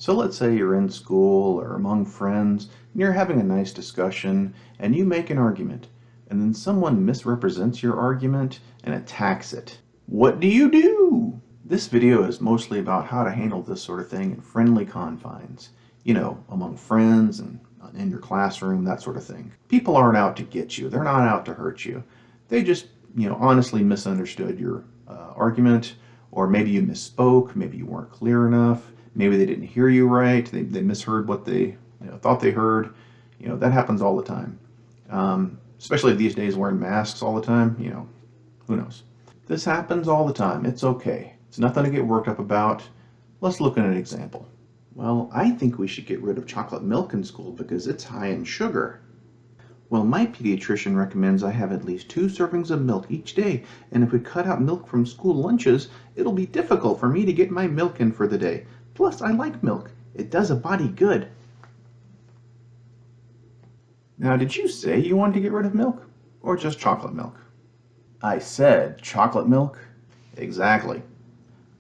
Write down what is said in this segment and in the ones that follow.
So let's say you're in school or among friends and you're having a nice discussion and you make an argument and then someone misrepresents your argument and attacks it. What do you do? This video is mostly about how to handle this sort of thing in friendly confines. You know, among friends and in your classroom, that sort of thing. People aren't out to get you. They're not out to hurt you. They just, honestly misunderstood your argument, or maybe you misspoke, maybe you weren't clear enough, maybe they didn't hear you right, they misheard what they thought they heard. That happens all the time. Especially these days wearing masks all the time, who knows. This happens all the time. It's okay. It's nothing to get worked up about. Let's look at an example. Well, I think we should get rid of chocolate milk in school because it's high in sugar. Well, my pediatrician recommends I have at least 2 servings of milk each day, and if we cut out milk from school lunches, it'll be difficult for me to get my milk in for the day. Plus, I like milk. It does a body good. Now, did you say you wanted to get rid of milk, or just chocolate milk? I said chocolate milk. Exactly.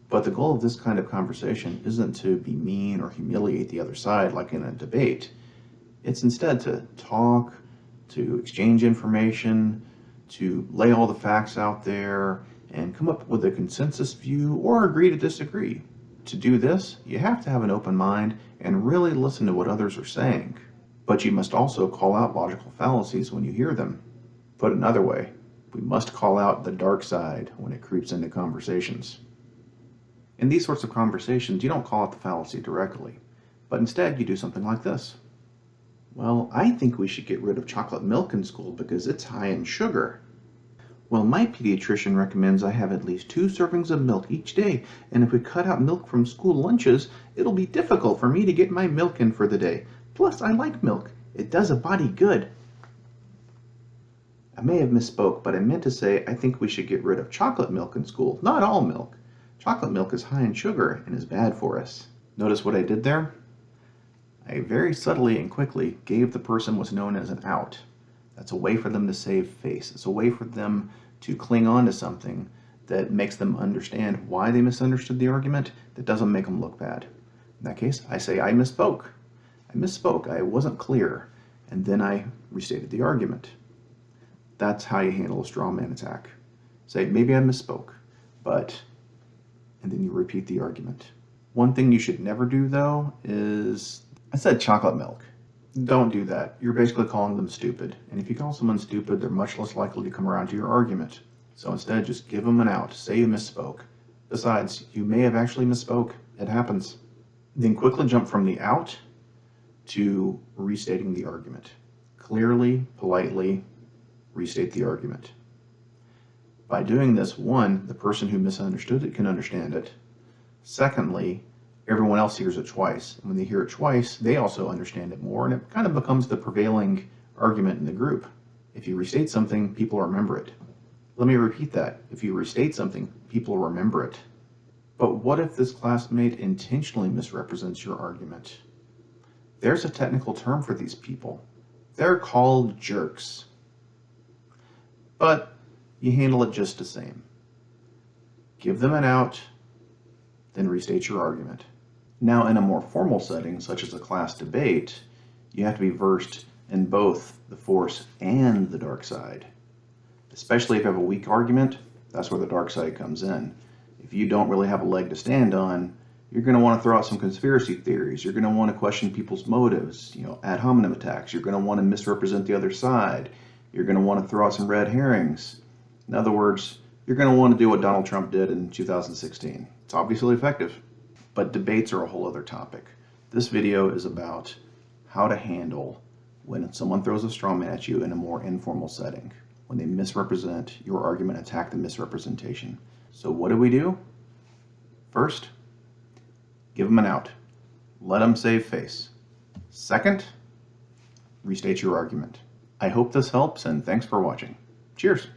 But the goal of this kind of conversation isn't to be mean or humiliate the other side like in a debate. It's instead to talk, to exchange information, to lay all the facts out there, and come up with a consensus view or agree to disagree. To do this, you have to have an open mind and really listen to what others are saying. But you must also call out logical fallacies when you hear them. Put another way, we must call out the dark side when it creeps into conversations. In these sorts of conversations, you don't call out the fallacy directly, but instead you do something like this. Well, I think we should get rid of chocolate milk in school because it's high in sugar. Well, my pediatrician recommends I have at least 2 servings of milk each day, and if we cut out milk from school lunches, it'll be difficult for me to get my milk in for the day. Plus, I like milk. It does a body good. I may have misspoke, but I meant to say I think we should get rid of chocolate milk in school, not all milk. Chocolate milk is high in sugar and is bad for us. Notice what I did there? I very subtly and quickly gave the person what's known as an out. That's a way for them to save face. It's a way for them to cling on to something that makes them understand why they misunderstood the argument, that doesn't make them look bad. In that case, I say I misspoke. I wasn't clear, and then I restated the argument. That's how you handle a straw man attack. Say, maybe I misspoke, and then you repeat the argument. One thing you should never do, though, is, I said chocolate milk. Don't do that. You're basically calling them stupid. And if you call someone stupid, they're much less likely to come around to your argument. So instead, just give them an out. Say you misspoke. Besides, you may have actually misspoke. It happens. Then quickly jump from the out to restating the argument. Clearly, politely restate the argument. By doing this, 1, the person who misunderstood it can understand it. Secondly, everyone else hears it twice. And when they hear it twice, they also understand it more, and it kind of becomes the prevailing argument in the group. If you restate something, people remember it. Let me repeat that. If you restate something, people remember it. But what if this classmate intentionally misrepresents your argument? There's a technical term for these people. They're called jerks. But you handle it just the same. Give them an out, then restate your argument. Now, in a more formal setting, such as a class debate, you have to be versed in both the force and the dark side. Especially if you have a weak argument, that's where the dark side comes in. If you don't really have a leg to stand on, you're going to want to throw out some conspiracy theories. You're going to want to question people's motives, ad hominem attacks. You're going to want to misrepresent the other side. You're going to want to throw out some red herrings. In other words, you're going to want to do what Donald Trump did in 2016. It's obviously effective, but debates are a whole other topic. This video is about how to handle when someone throws a straw man at you in a more informal setting, when they misrepresent your argument, attack the misrepresentation. So what do? First, give them an out. Let them save face. Second, restate your argument. I hope this helps, and thanks for watching. Cheers.